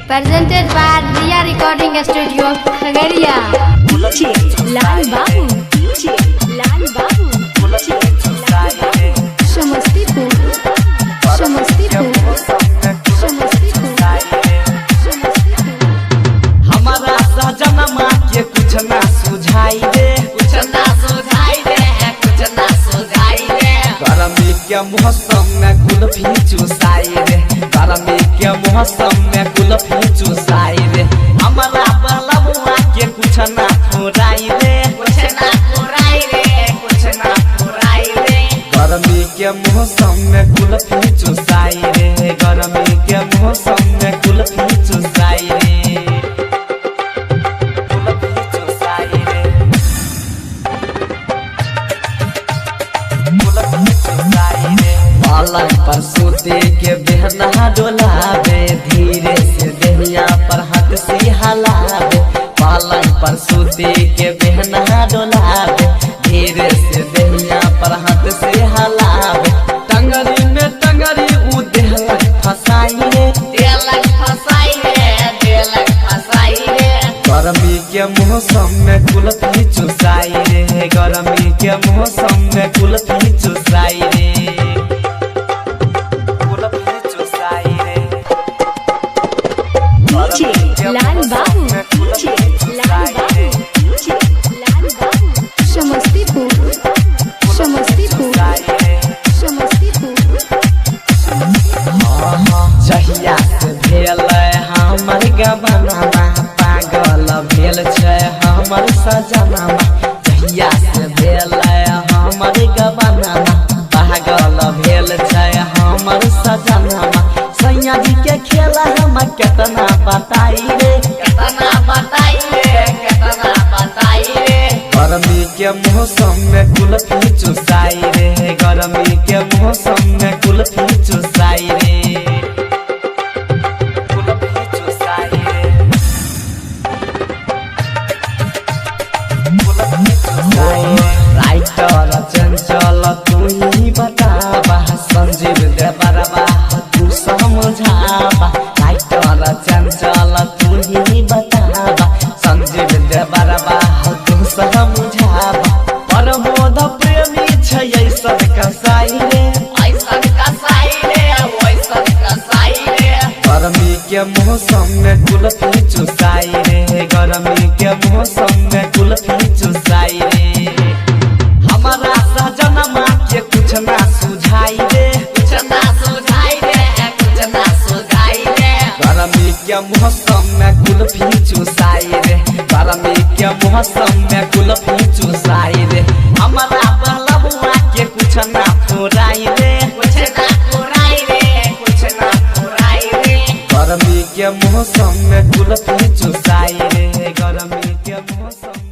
Presented by Riya Recording Studio, Khagariya. लाल बाबू लाल बाबू समस्तीपुर समस्तीपुर समस्तीपुर हमारा सजनमा के कुछ ना सुझाई दे कुछ ना सुझाई दे कुछ ना सुझाई दे गर्मी के मौसम में कुल्फी चुसाई दे गर्मी के मौसम में कुल्फी चुसाई दे हमारा बलबुआ के कुछ ना फुराई दे कुछ ना फुराई दे कुछ ना फुराई दे गर्मी के मौसम में कुल्फी चुसाई दे गर्मी के मौसम में कुल्फी चुसाई दे पलंग पर सोते के बेहना डोलावे धीरे से देहिया पर हाथ से हलावे पलंग पर सोते के बेहना डोलावे धीरे से देहिया पर हाथ से हलावे टंगरी में टंगरी उ देहलक फसाई रे देहलक फसाई रे देहलक फसाई रे गर्मी के मौसम में कुल्फी चुसाई रे गर्मी के मौसम में कुल्फी चुसाई रे लाल बाबू लाल बाबू समस्तीपुर समस्तीपुर समस्तीपुर जहिया से भेल हमर गबनामा पागल भेल छै हमर सजनामा जहिया से भेल हमर गबनामा पागल भेल छै हमर सजनामा सैया जी के खेला हम केतना बताई रे केतना बताई रे केतना बताई रे गर्मी के मौसम में कुल्फी चुसाई रे गर्मी के मौसम में कुल्फी चुसाई रे कुल्फी चुसाई रे कुल्फी चुसाई रे राइटर चंचल तू ही बतावा संजीव देवरवा तू समझावा राइटर चंचल तू ही बतावा संजीव देवरवा तू समझावा प्रमोद प्रेमी छै ऐसन कसाई रे ऐसन कसाई रे ऐसन कसाई रे गर्मी के मौसम में कुल्फी चुसाई रे गर्मी के मौसम में कुल्फी चुसाई रे हमारा सजनमा के कुछ ना सुझाई दे कुछ ना सुझाई दे कुछ ना सुझाई दे गर्मी के मौसम में कुल्फी चुसाई रे गर्मी के मौसम में कुल्फी चुसाई रे हमारा बलबुआ के कुछ ना फुराई दे कुछ ना फुराई दे कुछ ना फुराई दे गर्मी के मौसम में कुल्फी चुसाई रे गर्मी के मौसम